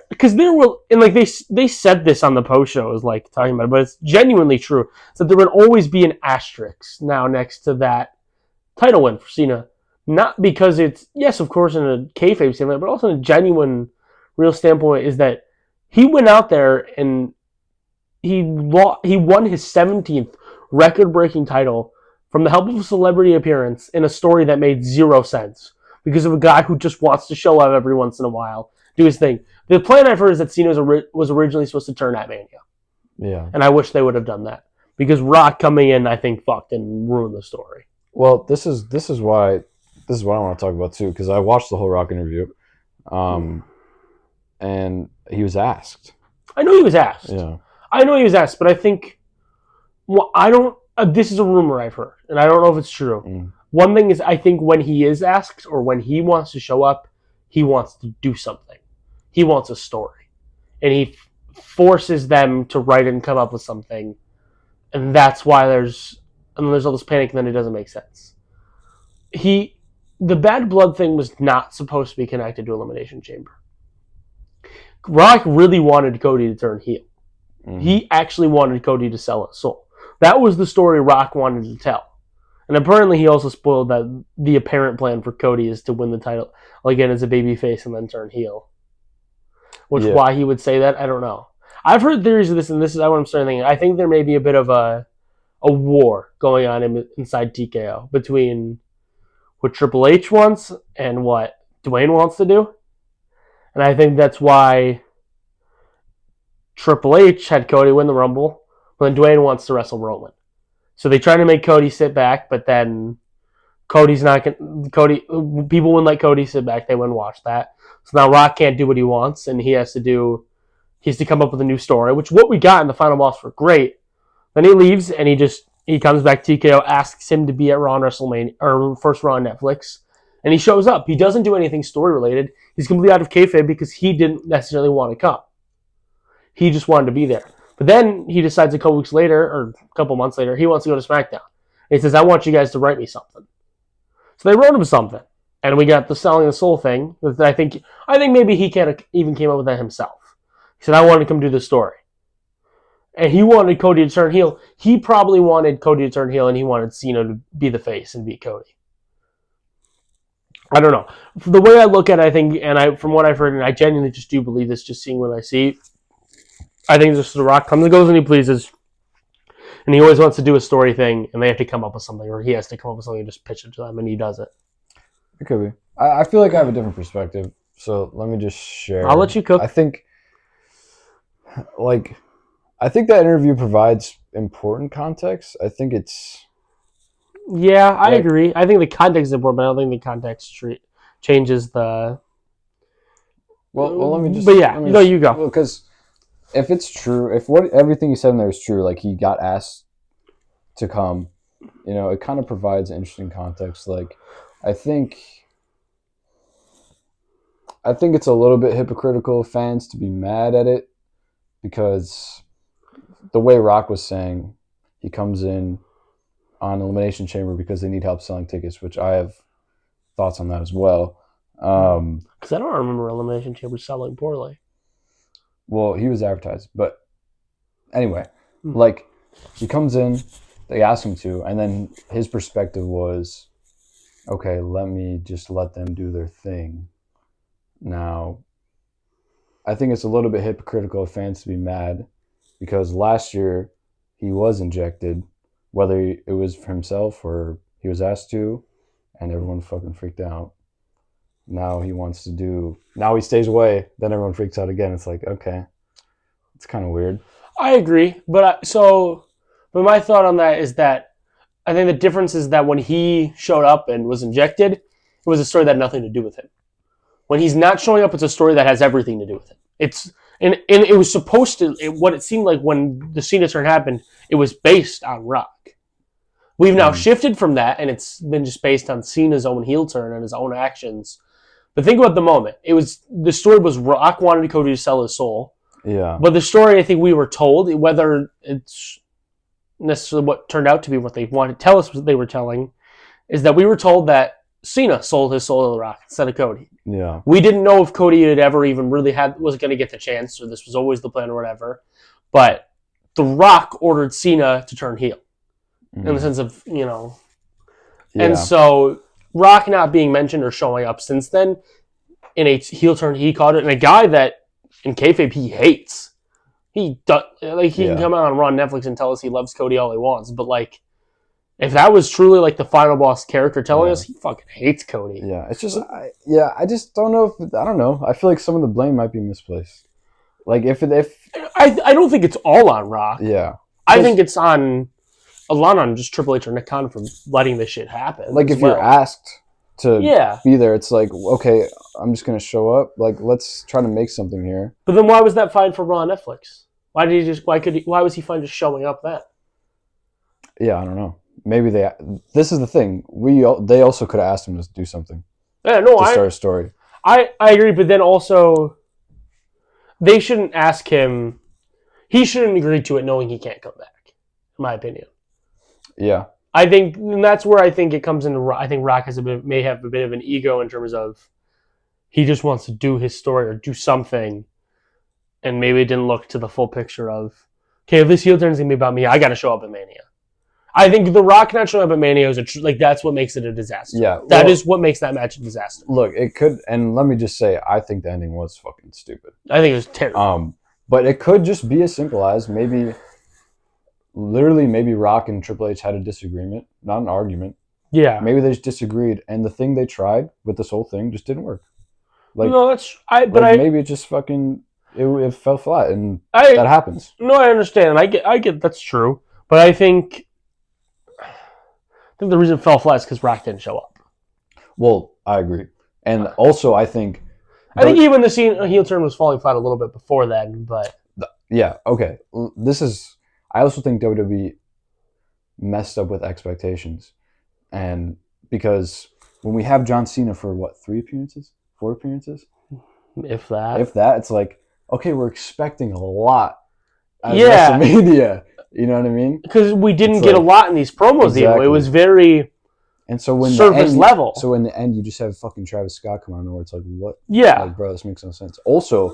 Because there were, and like they said this on the post show, was like talking about it, but it's genuinely true. So there would always be an asterisk now next to that title win for Cena. Not because it's, yes, of course, in a kayfabe standpoint, but also in a genuine, real standpoint, is that he went out there and he won his 17th record-breaking title from the help of a celebrity appearance in a story that made zero sense because of a guy who just wants to show up every once in a while, do his thing. The plan I've heard is that Cena was originally supposed to turn at Mania. Yeah. And I wish they would have done that. Because Rock coming in, I think, fucked and ruined the story. Well, this is what I want to talk about too, because I watched the whole Rock interview. And he was asked. I know he was asked. Yeah. I know he was asked, but I think this is a rumor I've heard, and I don't know if it's true. One thing is, I think when he is asked or when he wants to show up, he wants to do something. He wants a story. And he forces them to write and come up with something. And that's why there's all this panic, and then it doesn't make sense. The bad blood thing was not supposed to be connected to Elimination Chamber. Rock really wanted Cody to turn heel. He actually wanted Cody to sell his soul. That was the story Rock wanted to tell. And apparently he also spoiled that the apparent plan for Cody is to win the title again as a babyface and then turn heel. Why he would say that, I don't know. I've heard theories of this, and this is what I'm starting thinking. I think there may be a bit of a war going on inside TKO between what Triple H wants and what Dwayne wants to do. And I think that's why Triple H had Cody win the Rumble, but then Dwayne wants to wrestle Roman. So they try to make Cody sit back, but then Cody's not going to... People wouldn't let Cody sit back. They wouldn't watch that. So now Rock can't do what he wants, and he has to come up with a new story, which what we got in the final boss were great. Then he leaves, and he comes back. TKO asks him to be at Raw and WrestleMania, or first Raw on Netflix, and he shows up. He doesn't do anything story-related. He's completely out of kayfabe because he didn't necessarily want to come. He just wanted to be there. But then he decides a couple weeks later, or a couple months later, he wants to go to SmackDown. And he says, I want you guys to write me something. So they wrote him something. And we got the selling the soul thing. I think maybe he even came up with that himself. He said, I want to come do this story. And he wanted Cody to turn heel. He probably wanted Cody to turn heel, and he wanted Cena to be the face and beat Cody. I don't know. The way I look at it, I think, from what I've heard, and I genuinely just do believe this, just seeing what I see, I think just The Rock comes and goes when he pleases, and he always wants to do a story thing, and they have to come up with something, or he has to come up with something and just pitch it to them, and he does it. It could be. I feel like I have a different perspective, so let me just share. I'll let you cook. I think that interview provides important context. I think it's... Yeah, I agree. I think the context is important, but I don't think the context changes the... Well, let me just... But yeah, you go. Because if it's true, if everything you said in there is true, like he got asked to come, it kind of provides an interesting context. Like, I think it's a little bit hypocritical of fans to be mad at it because the way Rock was saying, he comes in on Elimination Chamber because they need help selling tickets, which I have thoughts on that as well. Because I don't remember Elimination Chamber selling poorly. Well, he was advertised, but anyway, like he comes in, they ask him to, and then his perspective was, okay, let me just let them do their thing. Now, I think it's a little bit hypocritical of fans to be mad because last year he was injected, whether it was for himself or he was asked to, and everyone fucking freaked out. Now he stays away, then everyone freaks out again. It's like, okay, it's kind of weird. I agree, but my thought on that is that I think the difference is that when he showed up and was injected, it was a story that had nothing to do with him. When he's not showing up, it's a story that has everything to do with him. And it was supposed to, what it seemed like when the Cena turn happened, it was based on Rock. We've now shifted from that, and it's been just based on Cena's own heel turn and his own actions. But think about the moment. The story was Rock wanted Cody to sell his soul. Yeah. But the story, I think we were told, whether it's necessarily what turned out to be what they wanted to tell us what they were telling, is that we were told that Cena sold his soul to The Rock instead of Cody. Yeah. We didn't know if Cody had ever even really was going to get the chance, or this was always the plan or whatever. But The Rock ordered Cena to turn heel. In the sense of, Yeah. And so Rock not being mentioned or showing up since then in a heel turn, he called it, and a guy that in kayfabe he hates. He can come out on Raw and Netflix and tell us he loves Cody all he wants, but if that was truly the final boss character telling us, he fucking hates Cody. Yeah, it's just I just don't know I don't know. I feel like some of the blame might be misplaced. If I don't think it's all on Rock. Yeah, I think it's a lot on just Triple H or Nick Khan for letting this shit happen. If you're asked to be there, it's like, okay, I'm just gonna show up. Let's try to make something here. But then why was that fine for Raw and Netflix? Why was he fine just showing up then? Yeah, I don't know. Maybe this is the thing. They also could have asked him to do something. Yeah, no, to start a story. I agree, but then also they shouldn't ask him. He shouldn't agree to it knowing he can't come back, in my opinion. Yeah. I think that's where I think it comes into. I think Rock may have a bit of an ego in terms of he just wants to do his story or do something, and maybe it didn't look to the full picture of, okay, if this heel turn's gonna be about me, I got to show up at Mania. I think The Rock not showing up at Mania is that's what makes it a disaster. Yeah, that is what makes that match a disaster. Look, it could, and let me just say, I think the ending was fucking stupid. I think it was terrible. But it could just be as simple as maybe Rock and Triple H had a disagreement, not an argument. Yeah. Maybe they just disagreed, and the thing they tried with this whole thing just didn't work. No, maybe it just fucking it fell flat, and that happens. No, I understand. I get that's true, but I think the reason it fell flat is because Rock didn't show up. Well, I agree, and also I think even the heel turn was falling flat a little bit before then, but yeah, okay. I also think WWE messed up with expectations, and because when we have John Cena for 4 appearances, if that, it's like, okay, we're expecting a lot at WrestleMania. You know what I mean? Because we didn't get a lot in these promos. Exactly. Even it was very surface level. So in the end, you just have fucking Travis Scott come on, where it's like, what? Yeah, bro, this makes no sense. Also,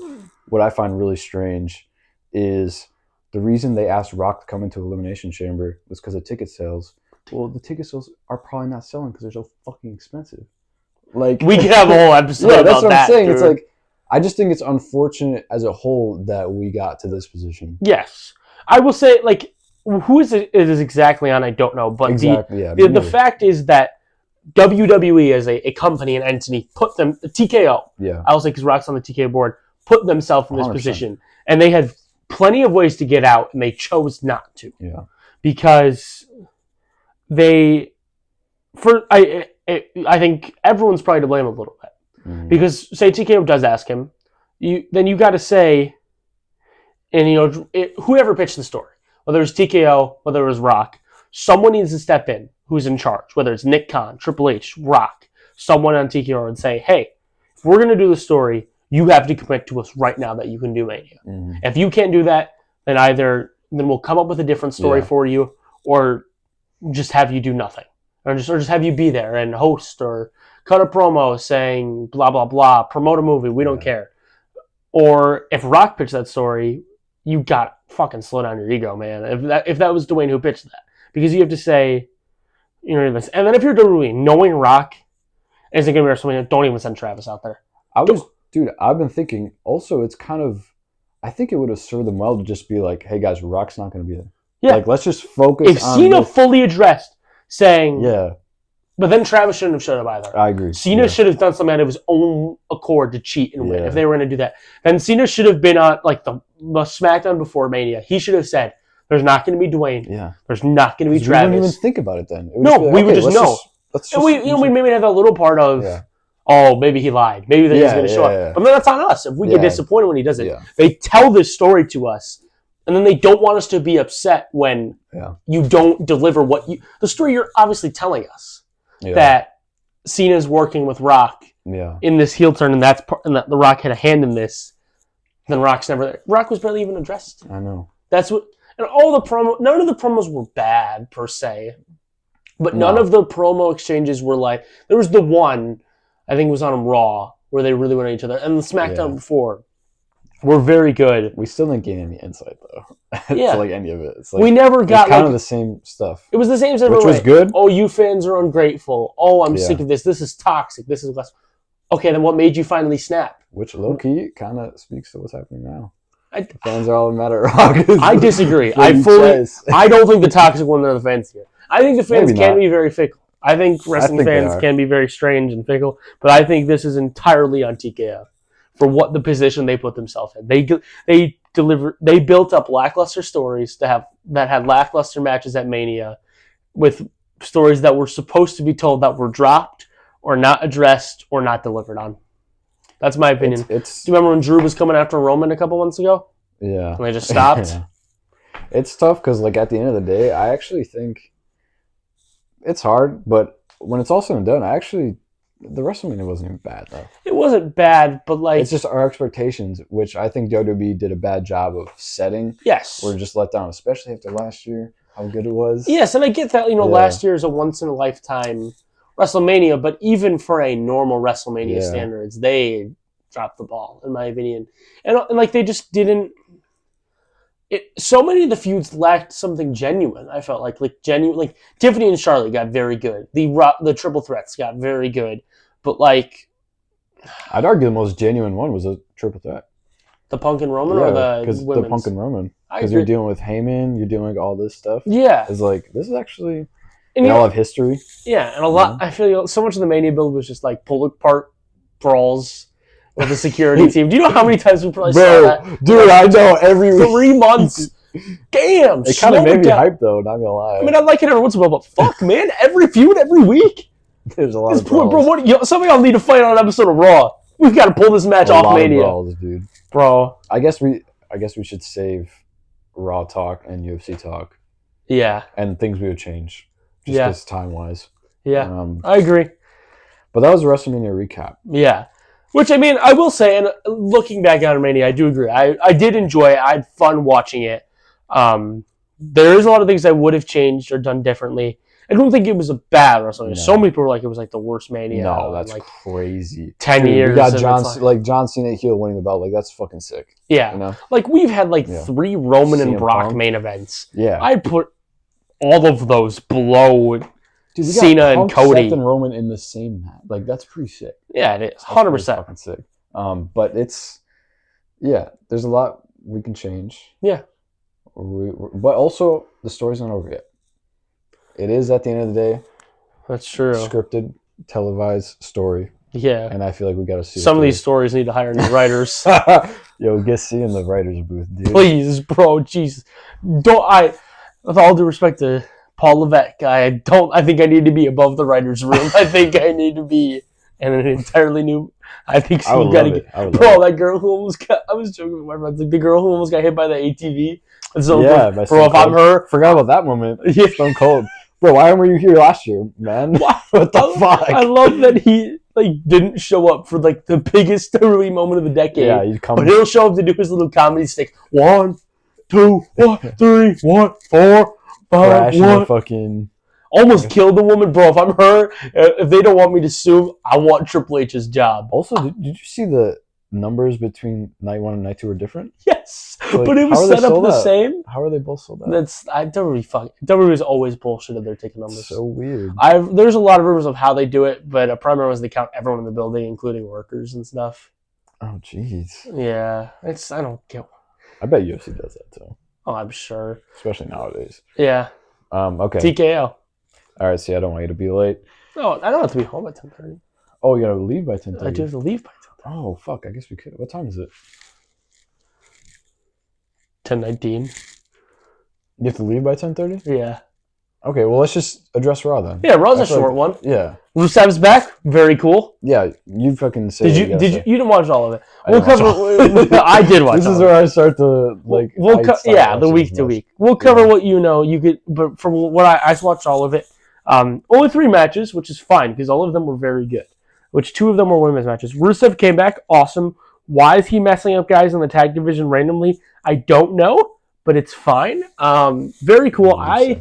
what I find really strange is the reason they asked Rock to come into Elimination Chamber was because of ticket sales. Well, the ticket sales are probably not selling because they're so fucking expensive. We could have a whole episode about that's what that. I'm saying. Dude. It's I just think it's unfortunate as a whole that we got to this position. Yes. I will say, who it is exactly on, I don't know. But the fact is that WWE as a company, an entity, put them, TKO, I will say because Rock's on the TKO board, put themselves in this 100%. Position. And they had plenty of ways to get out, and they chose not to. Yeah. Because I think everyone's probably to blame a little bit. Mm-hmm. Because, say, TKO does ask him, then you got to say, and whoever pitched the story, whether it was TKO, whether it was Rock, someone needs to step in who's in charge, whether it's Nick Khan, Triple H, Rock, someone on TKO, and say, hey, if we're going to do the story, you have to commit to us right now that you can do Mania. Mm-hmm. If you can't do that, then we'll come up with a different story for you, or just have you do nothing, or just have you be there and host or cut a promo saying blah blah blah, promote a movie. We don't care. Or if Rock pitched that story, you got to fucking slow down your ego, man. If that was Dwayne who pitched that, because you have to say, and then if you're WWE, knowing Rock isn't going to be WrestleMania, don't even send Travis out there. Dude, I've been thinking. Also, it's kind of. I think it would have served them well to just be like, "Hey guys, Rock's not going to be there." Yeah. Like, let's just focus. If Cena fully addressed saying, but then Travis shouldn't have showed up either. I agree. Cena should have done something out of his own accord to cheat and win if they were going to do that. Then Cena should have been on like the SmackDown before Mania. He should have said, "There's not going to be Dwayne. Yeah. There's not going to be Travis." We wouldn't even think about it then. We would just know. We maybe have that little part of. Yeah. Oh, maybe he lied. Maybe that he's going to show up. But then that's on us. If we get disappointed when he does it, they tell this story to us, and then they don't want us to be upset when you don't deliver the story you're obviously telling us. Yeah. That Cena's working with Rock in this heel turn, and that the Rock had a hand in this. Then Rock's never there. Rock was barely even addressed. I know. That's what. And none of the promos were bad per se, but none of the promo exchanges were like. There was the one. I think it was on Raw where they really went at each other. And the SmackDown before were very good. We still didn't gain any insight, though. It's like any of it. It's like, we never got kind of the same stuff. It was the same stuff. Which was good. Oh, you fans are ungrateful. Oh, I'm sick of this. This is toxic. This is less. Okay, then what made you finally snap? Which, low-key, kind of speaks to what's happening now. The fans are all mad at Rock. I disagree. I don't think the toxic ones are the fans here. I think the fans can be very fickle. I think wrestling fans can be very strange and fickle, but I think this is entirely on TKO for what the position they put themselves in. They built up lackluster stories that had lackluster matches at Mania, with stories that were supposed to be told that were dropped or not addressed or not delivered on. That's my opinion. Do you remember when Drew was coming after Roman a couple months ago? Yeah, and they just stopped. It's tough because, like, at the end of the day, I actually think. It's hard, but when it's all said and done, the WrestleMania wasn't even bad, though. It wasn't bad, but like... It's just our expectations, which I think WWE did a bad job of setting. Yes. We're just let down, especially after last year, how good it was. Yes, and I get that, last year is a once-in-a-lifetime WrestleMania, but even for a normal WrestleMania standards, they dropped the ball, in my opinion. And like, they just didn't... so many of the feuds lacked something genuine. I felt like genuine. Like Tiffany and Charlotte got very good. The triple threats got very good. But like, I'd argue the most genuine one was a triple threat. The Punk and Roman, or the women's? The Punk and Roman. Because you're dealing with Heyman, you're dealing with all this stuff. Yeah, it's like this is actually. And they all have history. Yeah, and a lot. I feel so much of the Mania build was just like pull apart brawls. With the security team. Do you know how many times we probably saw that? Dude, I know. Every 3 months. Damn. It kind of made me hyped, though, not gonna lie. I mean, I like it every once in a while, but fuck, man. Every feud, every week. There's a lot of brawls. Bro, somebody will need to fight on an episode of Raw. We've got to pull this match off Mania. Brawls, dude. Bro. I guess we should save Raw talk and UFC talk. Yeah. And things we would change. Just because time-wise. Yeah. I agree. But that was a WrestleMania recap. Yeah. Which, I mean, I will say, and looking back on Mania, I do agree. I did enjoy it. I had fun watching it. There is a lot of things I would have changed or done differently. I don't think it was a bad WrestleMania. No. So many people were like, it was like the worst Mania. No, that's like crazy. 10 years. We got John Cena heel winning the belt. Like, that's fucking sick. Yeah. You know? Like, we've had 3 Roman and Brock main events. Yeah. I'd put all of those below... Dude, we Cena got and Cody, Seth and Roman in the same match. Like, that's pretty sick. Yeah, it is. 100%. Fucking sick. But there's a lot we can change. Yeah. But also, the story's not over yet. It is, at the end of the day. That's true. Scripted, televised story. Yeah. And I feel like we got to see some of these stories need to hire new writers. Yo, get see in the writer's booth, dude. Please, bro. Jesus. With all due respect to Paul Levesque, I think I need to be above the writer's room. I think I need to be and an entirely new. I think I would got love to it. I would bro. love That girl who almost got. I was joking with my friends. Like the girl who almost got hit by the ATV. And so, Yeah, by bro. Stone If I'm Cold. her, Forgot about that moment. Yeah. Stone Cold. Bro, why were you here last year, man? What the fuck? I love that he like didn't show up for like the biggest WWE moment of the decade. Yeah, you come. But he'll show up to do his little comedy stick. 1, 2, 1, 3, 1, 4, 5, Crash in 1. the fucking. Almost killed the woman, bro. If I'm her, if they don't want me to sue, I want Triple H's job. Also, did you see the numbers between night 1 and night 2 were different? Yes, Like, but it was set up the same. How are they both sold out? WWE is always bullshitted their ticket numbers. So weird. There's a lot of rumors of how they do it, but a primary was they count everyone in the building, including workers and stuff. Oh, jeez. Yeah, I don't get. I bet UFC does that too. Oh, I'm sure. Especially nowadays. Yeah. Okay. TKO. All right. See, I don't want you to be late. No, I don't have to be home at 10:30. Oh, you gotta leave by 10:30. I do have to leave by 10:30. Oh, fuck. I guess we could. What time is it? 10:19. You have to leave by 10:30? Yeah. Okay, well, let's just address Raw then. Yeah, Raw's a short one. Yeah. Rusev's back. Very cool. Yeah, you fucking say. You didn't watch all of it? We'll cover. I did watch. This is where I start to like. The week to week. We'll cover what you know. You could, but from what I watched all of it. Only 3 matches, which is fine because all of them were very good. Which 2 of them were women's matches. Rusev came back, awesome. Why is he messing up guys in the tag division randomly? I don't know, but it's fine. Very cool. I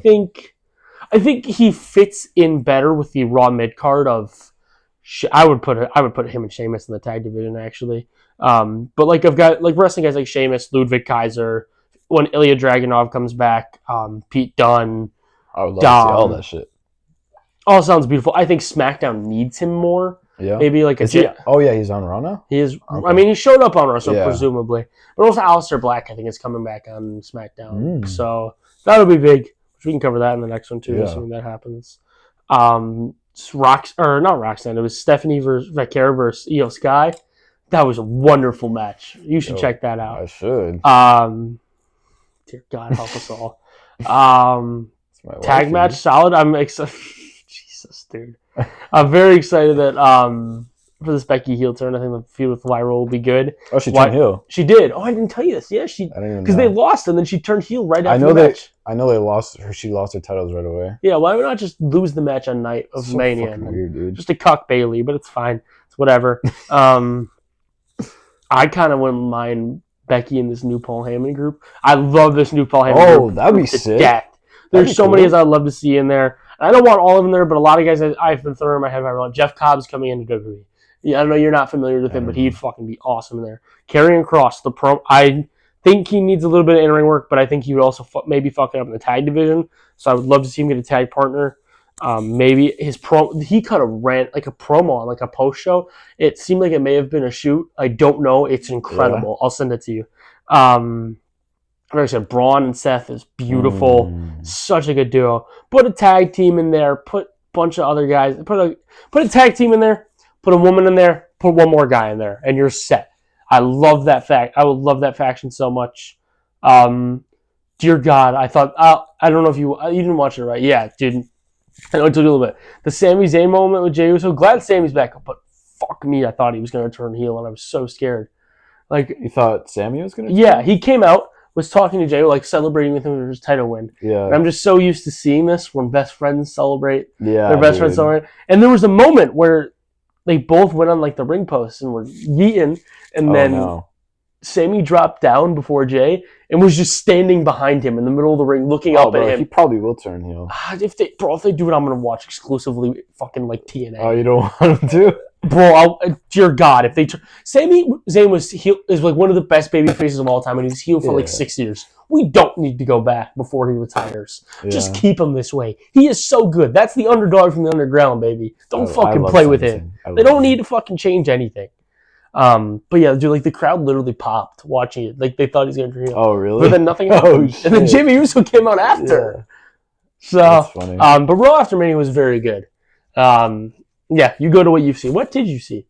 think he fits in better with the Raw mid card of. I would put him and Sheamus in the tag division actually. But like I've got like wrestling guys like Sheamus, Ludwig Kaiser, when Ilya Dragunov comes back, Pete Dunne. I would love to see all that shit. All sounds beautiful. I think SmackDown needs him more. Yeah. Maybe like he's on Raw now? He is. Okay. I mean, he showed up on Raw, so presumably. But also Aleister Black, I think, is coming back on SmackDown. So that'll be big. We can cover that in the next one, too, assuming that happens. Not Roxanne. It was Stephanie Vaquera versus Io Sky. That was a wonderful match. You should check that out. I should. Dear God, help us all. Tag match, solid. I'm excited. Jesus, dude. I'm very excited that for this Becky heel turn. I think the feud with Lyra will be good. Oh, she turned heel. She did. Oh, I didn't tell you this. Yeah, because they lost and then she turned heel right after the match. I know they lost her. She lost her titles right away. Yeah, why not just lose the match on night of Mania? Weird, dude. Just to cuck Bayley, but it's fine. It's whatever. I kind of wouldn't mind Becky in this new Paul Heyman group. I love this new Paul Heyman group. Oh, that'd be sick. Death. There's so many guys I'd love to see in there. I don't want all of them there, but a lot of guys I've been throwing in my head right now. Jeff Cobb's coming into WWE. Yeah, I know you're not familiar with him, but he'd fucking be awesome in there. Karrion Kross, I think he needs a little bit of in-ring work, but I think he would also maybe fuck it up in the tag division. So I would love to see him get a tag partner. Maybe he cut a promo on like a post show. It seemed like it may have been a shoot. I don't know. It's incredible. Yeah. I'll send it to you. Like I said, Braun and Seth is beautiful. Such a good duo. Put a tag team in there. Put a bunch of other guys. Put a tag team in there. Put a woman in there. Put one more guy in there, and you're set. I love that fact. I would love that faction so much. Dear God, I thought I don't know if you didn't watch it, right? Yeah, dude. I know I told you a little bit. The Sami Zayn moment with Jey Uso. Glad Sami's back, but fuck me, I thought he was going to turn heel, and I was so scared. Like you thought Sami was going to? Yeah, he came out. Was talking to Jey, like celebrating with him for his title win. Yeah. And I'm just so used to seeing this when best friends celebrate. Yeah. Their best friends celebrate. And there was a moment where they both went on like the ring posts and were yeeting, and then Sami dropped down before Jey and was just standing behind him in the middle of the ring, looking up at him. He probably will turn heel. If they do it, I'm gonna watch exclusively fucking like TNA. Oh, you don't want him to? Bro, dear God, if they Sami Zayn is like one of the best baby faces of all time, and he's healed for like 6 years. We don't need to go back before he retires. Yeah. Just keep him this way. He is so good. That's the underdog from the underground, baby. Don't fucking play with him. They don't need to fucking change anything. But yeah, dude, like the crowd literally popped watching it. Like they thought he was gonna turn. Oh, really? But then nothing happened. And then Jimmy Uso came out after. Yeah. So, that's funny. But Raw after Mania was very good. Yeah, you go to what you've seen. What did you see?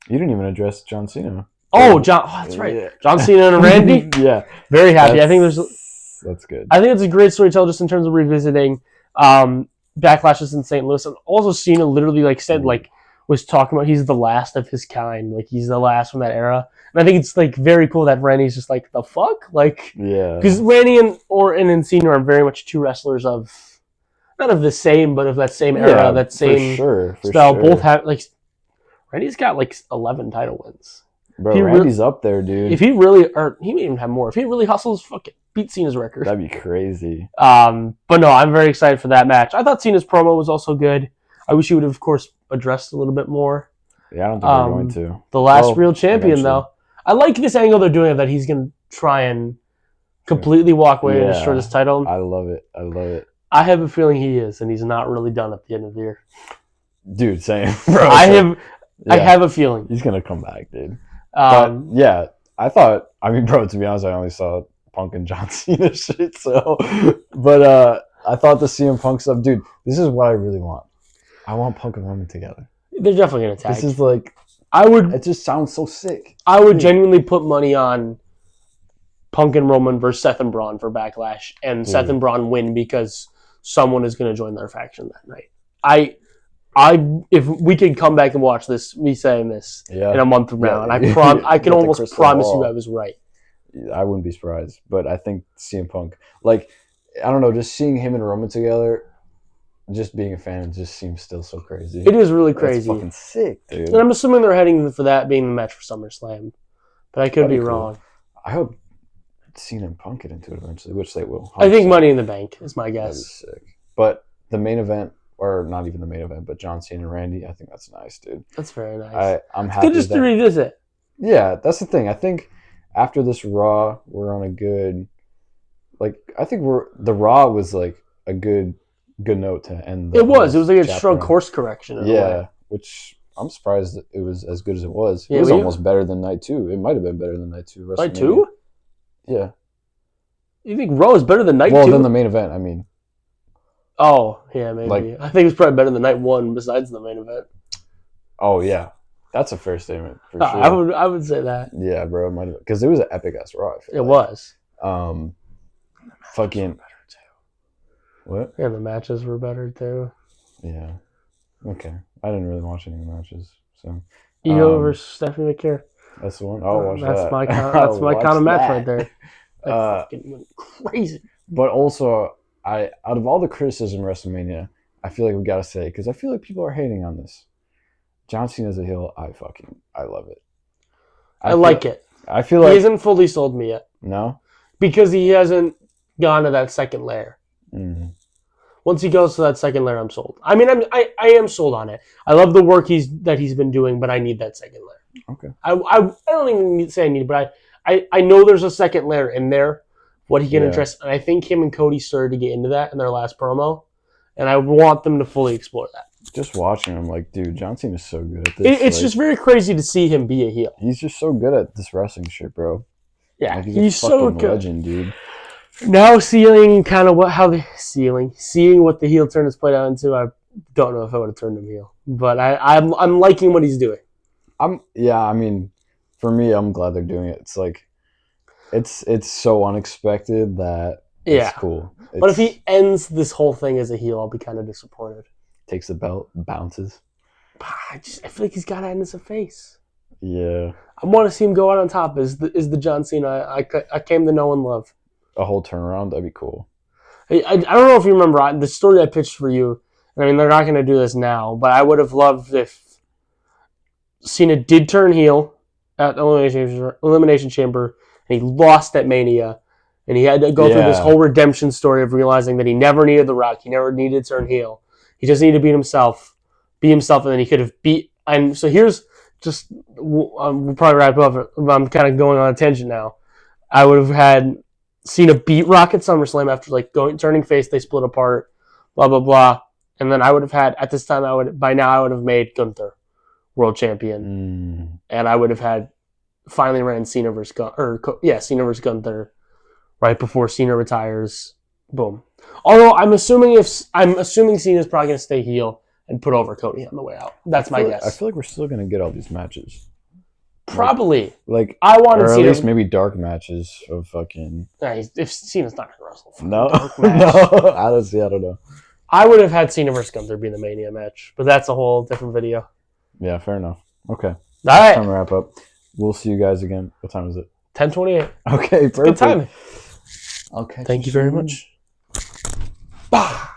You didn't even address John Cena. Oh, that's right. Yeah. John Cena and Randy. Yeah, very happy. I think that's good. I think it's a great story to tell, just in terms of revisiting backlashes in St. Louis, and also Cena literally like said like was talking about he's the last of his kind. Like, he's the last from that era. And I think it's, like, very cool that Randy's just like, the fuck? Like, because Randy and Orton and Cena are very much two wrestlers of, not of the same, but of that same era, that same for style. Sure. Both have, like, Randy's got, like, 11 title wins. Bro, Randy's up there, dude. If he really, or he may even have more. If he really hustles, fucking beat Cena's record. That'd be crazy. But no, I'm very excited for that match. I thought Cena's promo was also good. I wish he would have, of course, addressed a little bit more. Yeah, I don't think we're going to. The last real champion, though. I like this angle they're doing, that he's going to try and completely walk away and destroy this title. I love it. I have a feeling he is, and he's not really done at the end of the year. Dude, same. Bro, I have a feeling. He's going to come back, dude. But, yeah, bro, to be honest, I only saw Punk and John Cena shit, so. But I thought the CM Punk stuff, dude, this is what I really want. I want Punk and Roman together. They're definitely going to tag. This is like, it just sounds so sick. I would genuinely put money on Punk and Roman versus Seth and Braun for Backlash, and Seth and Braun win because someone is going to join their faction that night. If we could come back and watch this, me saying this in a month from now, and I can almost promise you I was right. I wouldn't be surprised, but I think CM Punk, like, I don't know, just seeing him and Roman together, just being a fan, just seems still so crazy. It is really crazy. It's fucking sick, dude. And I'm assuming they're heading for that being the match for SummerSlam, but I could be wrong. I hope Cena and Punk get into it eventually, which they will. 100%. I think Money in the Bank is my guess. That'd be sick. But the main event, or not even the main event, but John Cena and Randy, I think that's nice, dude. That's very nice. I'm happy. Good just to revisit. Yeah, that's the thing. I think after this Raw, we're on a good. Like, I think the Raw was like a good note to end. It was like a strong course correction. In a way. Which I'm surprised that it was as good as it was. Yeah, it was almost better than Night 2. It might have been better than Night 2. Night 2? Yeah. You think Raw is better than Night 2? Well, than the main event, I mean. Oh, yeah, maybe. Like, I think it was probably better than Night 1 besides the main event. Oh, yeah. That's a fair statement, for sure. I would say that. Yeah, bro. It might have, because it was an epic-ass Raw. It was. Fucking... What? Yeah, the matches were better, too. Yeah. Okay. I didn't really watch any of the matches, so... Io versus Stephanie McCare. That's the one? Oh, watch that's that. That's my kind of match right there. That fucking went crazy. But also, out of all the criticism of WrestleMania, I feel like we gotta say, because I feel like people are hating on this. John Cena's a heel. I love it. I like it. I feel like... He hasn't fully sold me yet. No? Because he hasn't gone to that second layer. Mm-hmm. Once he goes to that second layer, I'm sold. I mean, I am sold on it. I love the work that he's been doing, but I need that second layer. Okay. I don't even need to say I need it, but I know there's a second layer in there, what he can address, and I think him and Cody started to get into that in their last promo, and I want them to fully explore that. Just watching him, like, dude, John Cena's so good at this. It's just very crazy to see him be a heel. He's just so good at this wrestling shit, bro. Yeah, like, he's a so fucking good. legend, dude. Now seeing what the heel turn has played out into, I don't know if I would have turned him heel, but I'm liking what he's doing. I mean, for me, I'm glad they're doing it. It's like, it's so unexpected that it's cool. But if he ends this whole thing as a heel, I'll be kind of disappointed. Takes the belt, bounces. I feel like he's got to end as a face. Yeah. I want to see him go out on top as the John Cena I came to know and love. A whole turnaround, that'd be cool. I don't know if you remember the story I pitched for you. I mean, they're not going to do this now, but I would have loved if Cena did turn heel at the Elimination Chamber, and he lost at Mania, and he had to go through this whole redemption story of realizing that he never needed The Rock, he never needed to turn heel. He just needed to be himself, and then he could have beat. And so here's just, we'll probably wrap up. I'm kind of going on a tangent now. I would have had Cena beat Rock at SummerSlam after turning face. They split apart, blah blah blah. And then I would have had, at this time, I would have made Gunther world champion, and I would have had finally ran Cena versus Gunther right before Cena retires. Boom. Although I'm assuming Cena's probably going to stay heel and put over Cody on the way out. That's my guess. I feel like we're still going to get all these matches. Probably. Like I wanted or at Cena, least maybe dark matches of fucking. If Cena's not going to wrestle, No, honestly, I don't know. I would have had Cena versus Gunther be the Mania match, but that's a whole different video. Yeah, fair enough. Okay. All right. Time to wrap up. We'll see you guys again. What time is it? 10:28. Okay, perfect. Good timing. I'll catch you Thank you very soon. much. Bah!